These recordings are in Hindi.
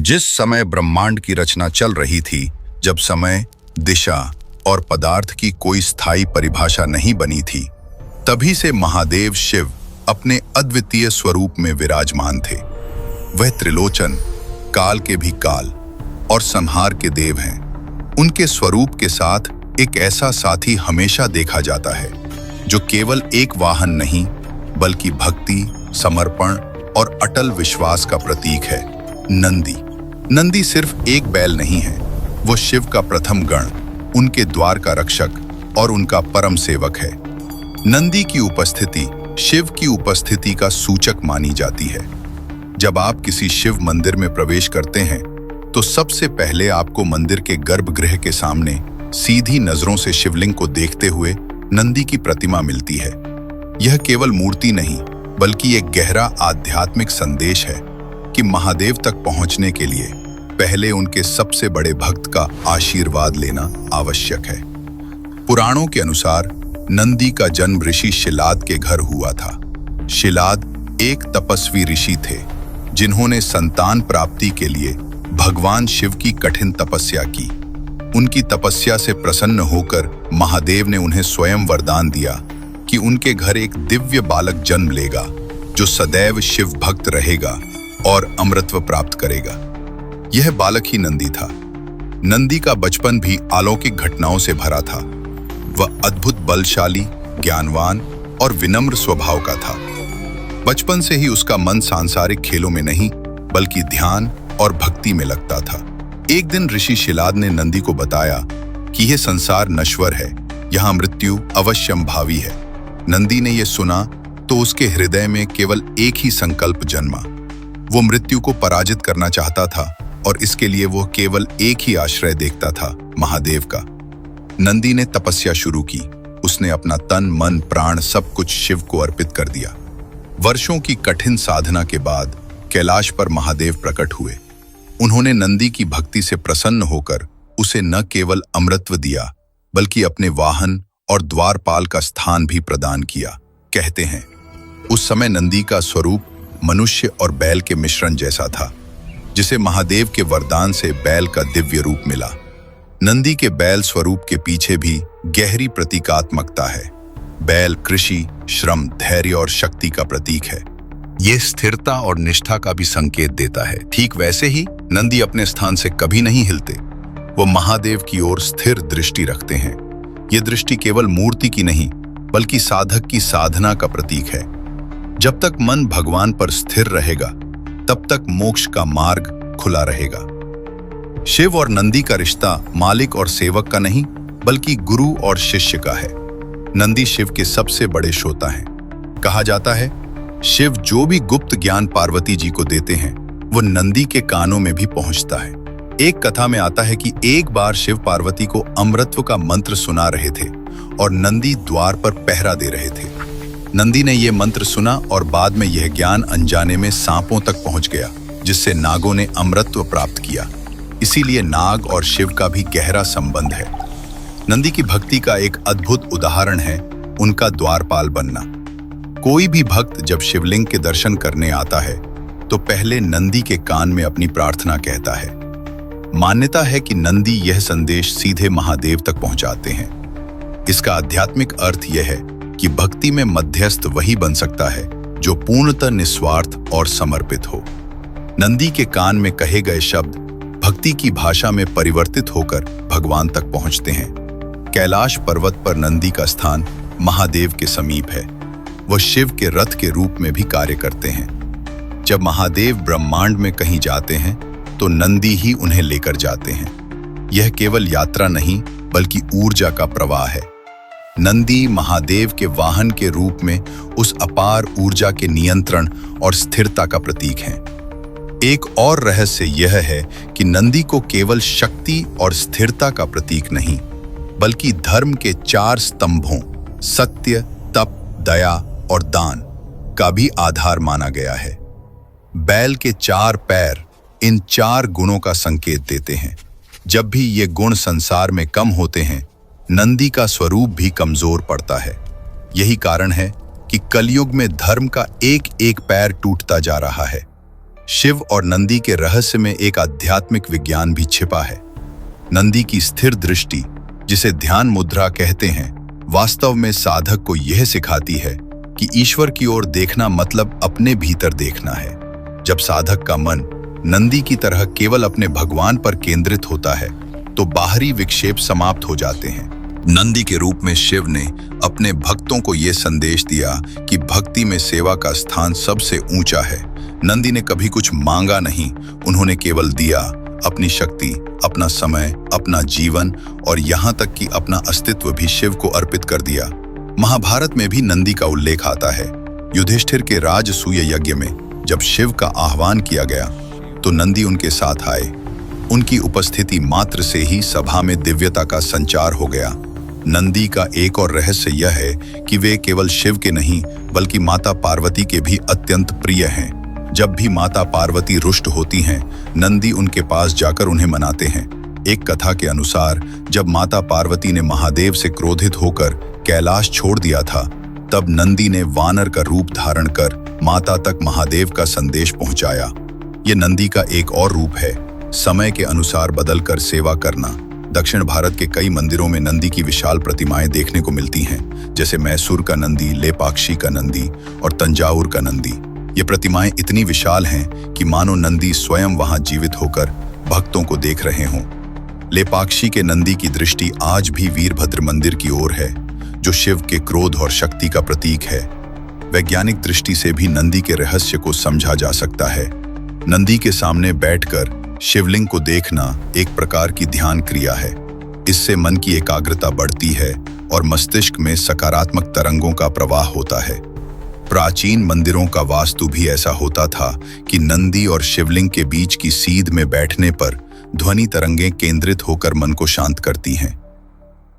जिस समय ब्रह्मांड की रचना चल रही थी, जब समय, दिशा और पदार्थ की कोई स्थायी परिभाषा नहीं बनी थी, तभी से महादेव शिव अपने अद्वितीय स्वरूप में विराजमान थे। वह त्रिलोचन, काल के भी काल और संहार के देव हैं। उनके स्वरूप के साथ एक ऐसा साथी हमेशा देखा जाता है जो केवल एक वाहन नहीं, बल्कि भक्ति, समर्पण और अटल विश्वास का प्रतीक है, नंदी। नंदी सिर्फ एक बैल नहीं है, वो शिव का प्रथम गण, उनके द्वार का रक्षक और उनका परम सेवक है। नंदी की उपस्थिति शिव की उपस्थिति का सूचक मानी जाती है। जब आप किसी शिव मंदिर में प्रवेश करते हैं, तो सबसे पहले आपको मंदिर के गर्भगृह के सामने सीधी नजरों से शिवलिंग को देखते हुए नंदी की प्रतिमा मिलती है। यह केवल मूर्ति नहीं, बल्कि एक गहरा आध्यात्मिक संदेश है कि महादेव तक पहुंचने के लिए पहले उनके सबसे बड़े भक्त का आशीर्वाद लेना आवश्यक है। पुराणों के अनुसार नंदी का जन्म ऋषि शिलाद के घर हुआ था। शिलाद एक तपस्वी ऋषि थे जिन्होंने संतान प्राप्ति के लिए भगवान शिव की कठिन तपस्या की। उनकी तपस्या से प्रसन्न होकर महादेव ने उन्हें स्वयं वरदान दिया कि उनके घर एक दिव्य बालक जन्म लेगा जो सदैव शिव भक्त रहेगा और अमृतत्व प्राप्त करेगा। यह बालक ही नंदी था। नंदी का बचपन भी अलौकिक घटनाओं से भरा था। वह अद्भुत बलशाली, ज्ञानवान और विनम्र स्वभाव का था। बचपन से ही उसका मन सांसारिक खेलों में नहीं, बल्कि ध्यान और भक्ति में लगता था। एक दिन ऋषि शिलाद ने नंदी को बताया कि यह संसार नश्वर है, यहाँ मृत्यु अवश्यंभावी है। नंदी ने यह सुना तो उसके हृदय में केवल एक ही संकल्प जन्मा। वो मृत्यु को पराजित करना चाहता था और इसके लिए वो केवल एक ही आश्रय देखता था, महादेव का। नंदी ने तपस्या शुरू की। उसने अपना तन, मन, प्राण सब कुछ शिव को अर्पित कर दिया। वर्षों की कठिन साधना के बाद कैलाश पर महादेव प्रकट हुए। उन्होंने नंदी की भक्ति से प्रसन्न होकर उसे न केवल अमृतत्व दिया, बल्कि अपने वाहन और द्वारपाल का स्थान भी प्रदान किया। कहते हैं, उस समय नंदी का स्वरूप मनुष्य और बैल के मिश्रण जैसा था, जिसे महादेव के वरदान से बैल का दिव्य रूप मिला। नंदी के बैल स्वरूप के पीछे भी गहरी प्रतीकात्मकता है। बैल कृषि, श्रम, धैर्य और शक्ति का प्रतीक है। ये स्थिरता और निष्ठा का भी संकेत देता है। ठीक वैसे ही नंदी अपने स्थान से कभी नहीं हिलते। वो महादेव की ओर स्थिर दृष्टि रखते हैं। ये दृष्टि केवल मूर्ति की नहीं, बल्कि साधक की साधना का प्रतीक है। जब तक मन भगवान पर स्थिर रहेगा, तब तक मोक्ष का मार्ग खुला रहेगा। शिव और नंदी का रिश्ता मालिक और सेवक का नहीं, बल्कि गुरु और शिष्य का है। नंदी शिव के सबसे बड़े श्रोता हैं। कहा जाता है, शिव जो भी गुप्त ज्ञान पार्वती जी को देते हैं, वो नंदी के कानों में भी पहुंचता है। एक कथा में आता है कि एक बार शिव पार्वती को अमृतत्व का मंत्र सुना रहे थे और नंदी द्वार पर पहरा दे रहे थे। नंदी ने यह मंत्र सुना और बाद में यह ज्ञान अनजाने में सांपों तक पहुंच गया, जिससे नागों ने अमृतत्व प्राप्त किया। इसीलिए नाग और शिव का भी गहरा संबंध है। नंदी की भक्ति का एक अद्भुत उदाहरण है उनका द्वारपाल बनना। कोई भी भक्त जब शिवलिंग के दर्शन करने आता है, तो पहले नंदी के कान में अपनी प्रार्थना कहता है। मान्यता है कि नंदी यह संदेश सीधे महादेव तक पहुंचाते हैं। इसका आध्यात्मिक अर्थ यह है कि भक्ति में मध्यस्थ वही बन सकता है जो पूर्णतः निस्वार्थ और समर्पित हो। नंदी के कान में कहे गए शब्द भक्ति की भाषा में परिवर्तित होकर भगवान तक पहुंचते हैं। कैलाश पर्वत पर नंदी का स्थान महादेव के समीप है। वह शिव के रथ के रूप में भी कार्य करते हैं। जब महादेव ब्रह्मांड में कहीं जाते हैं, तो नंदी ही उन्हें लेकर जाते हैं। यह केवल यात्रा नहीं, बल्कि ऊर्जा का प्रवाह है। नंदी महादेव के वाहन के रूप में उस अपार ऊर्जा के नियंत्रण और स्थिरता का प्रतीक हैं। एक और रहस्य यह है कि नंदी को केवल शक्ति और स्थिरता का प्रतीक नहीं, बल्कि धर्म के 4 स्तंभों सत्य, तप, दया और दान का भी आधार माना गया है। बैल के 4 पैर इन 4 गुणों का संकेत देते हैं। जब भी ये गुण संसार में कम होते हैं, नंदी का स्वरूप भी कमजोर पड़ता है। यही कारण है कि कलयुग में धर्म का एक एक पैर टूटता जा रहा है। शिव और नंदी के रहस्य में एक आध्यात्मिक विज्ञान भी छिपा है। नंदी की स्थिर दृष्टि, जिसे ध्यान मुद्रा कहते हैं, वास्तव में साधक को यह सिखाती है कि ईश्वर की ओर देखना मतलब अपने भीतर देखना है। जब साधक का मन नंदी की तरह केवल अपने भगवान पर केंद्रित होता है तो बाहरी विक्षेप समाप्त हो जाते हैं। नंदी के रूप में शिव ने अपने भक्तों को यह संदेश दिया कि भक्ति में सेवा का स्थान सबसे ऊंचा है। नंदी ने कभी कुछ मांगा नहीं, उन्होंने केवल दिया, अपनी शक्ति, अपना समय, अपना जीवन और यहाँ तक कि अपना अस्तित्व भी शिव को अर्पित कर दिया। महाभारत में भी नंदी का उल्लेख आता है। युधिष्ठिर के राजसूय यज्ञ में जब शिव का आह्वान किया गया तो नंदी उनके साथ आए। उनकी उपस्थिति मात्र से ही सभा में दिव्यता का संचार हो गया। नंदी का एक और रहस्य यह है कि वे केवल शिव के नहीं बल्कि माता पार्वती के भी अत्यंत प्रिय हैं। जब भी माता पार्वती रुष्ट होती हैं, नंदी उनके पास जाकर उन्हें मनाते हैं। एक कथा के अनुसार जब माता पार्वती ने महादेव से क्रोधित होकर कैलाश छोड़ दिया था, तब नंदी ने वानर का रूप धारण कर माता तक महादेव का संदेश पहुंचाया। ये नंदी का एक और रूप है, समय के अनुसार बदलकर सेवा करना। दक्षिण भारत के कई मंदिरों में नंदी की विशाल प्रतिमाएं देखने को मिलती हैं, जैसे मैसूर का नंदी, लेपाक्षी का नंदी और तंजावुर का नंदी। ये प्रतिमाएं इतनी विशाल हैं कि मानो नंदी स्वयं वहां जीवित होकर भक्तों को देख रहे हों। लेपाक्षी के नंदी की दृष्टि आज भी वीरभद्र मंदिर की ओर है, जो शिव के क्रोध और शक्ति का प्रतीक है। वैज्ञानिक दृष्टि से भी नंदी के रहस्य को समझा जा सकता है। नंदी के सामने बैठकर शिवलिंग को देखना एक प्रकार की ध्यान क्रिया है। इससे मन की एकाग्रता बढ़ती है और मस्तिष्क में सकारात्मक तरंगों का प्रवाह होता है। प्राचीन मंदिरों का वास्तु भी ऐसा होता था कि नंदी और शिवलिंग के बीच की सीध में बैठने पर ध्वनि तरंगें केंद्रित होकर मन को शांत करती हैं।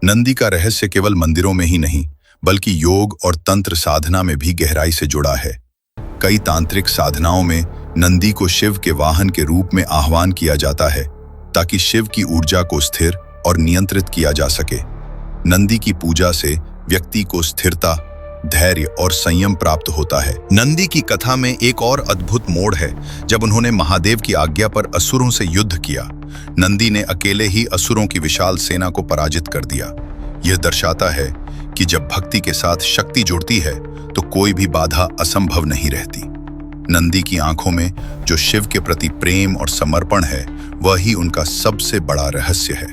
नंदी का रहस्य केवल मंदिरों में ही नहीं बल्कि योग और तंत्र साधना में भी गहराई से जुड़ा है। कई तांत्रिक साधनाओं में नंदी को शिव के वाहन के रूप में आह्वान किया जाता है ताकि शिव की ऊर्जा को स्थिर और नियंत्रित किया जा सके। नंदी की पूजा से व्यक्ति को स्थिरता, धैर्य और संयम प्राप्त होता है। नंदी की कथा में एक और अद्भुत मोड़ है जब उन्होंने महादेव की आज्ञा पर असुरों से युद्ध किया। नंदी ने अकेले ही असुरों की विशाल सेना को पराजित कर दिया। यह दर्शाता है कि जब भक्ति के साथ शक्ति जुड़ती है तो कोई भी बाधा असंभव नहीं रहती। नंदी की आंखों में जो शिव के प्रति प्रेम और समर्पण है, वही उनका सबसे बड़ा रहस्य है।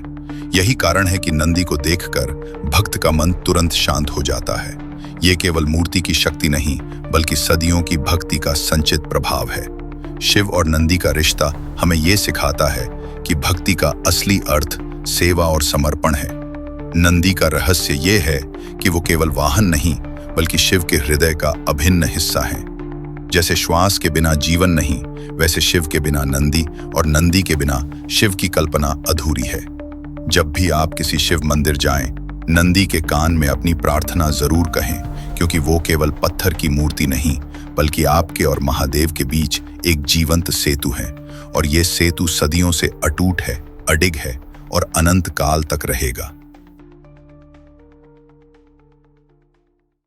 यही कारण है कि नंदी को देखकर भक्त का मन तुरंत शांत हो जाता है। ये केवल मूर्ति की शक्ति नहीं बल्कि सदियों की भक्ति का संचित प्रभाव है। शिव और नंदी का रिश्ता हमें ये सिखाता है कि भक्ति का असली अर्थ सेवा और समर्पण है। नंदी का रहस्य ये है कि वो केवल वाहन नहीं बल्कि शिव के हृदय का अभिन्न हिस्सा है। जैसे श्वास के बिना जीवन नहीं, वैसे शिव के बिना नंदी और नंदी के बिना शिव की कल्पना अधूरी है। जब भी आप किसी शिव मंदिर जाएं, नंदी के कान में अपनी प्रार्थना जरूर कहें, क्योंकि वो केवल पत्थर की मूर्ति नहीं बल्कि आपके और महादेव के बीच एक जीवंत सेतु है। और ये सेतु सदियों से अटूट है, अडिग है और अनंत काल तक रहेगा।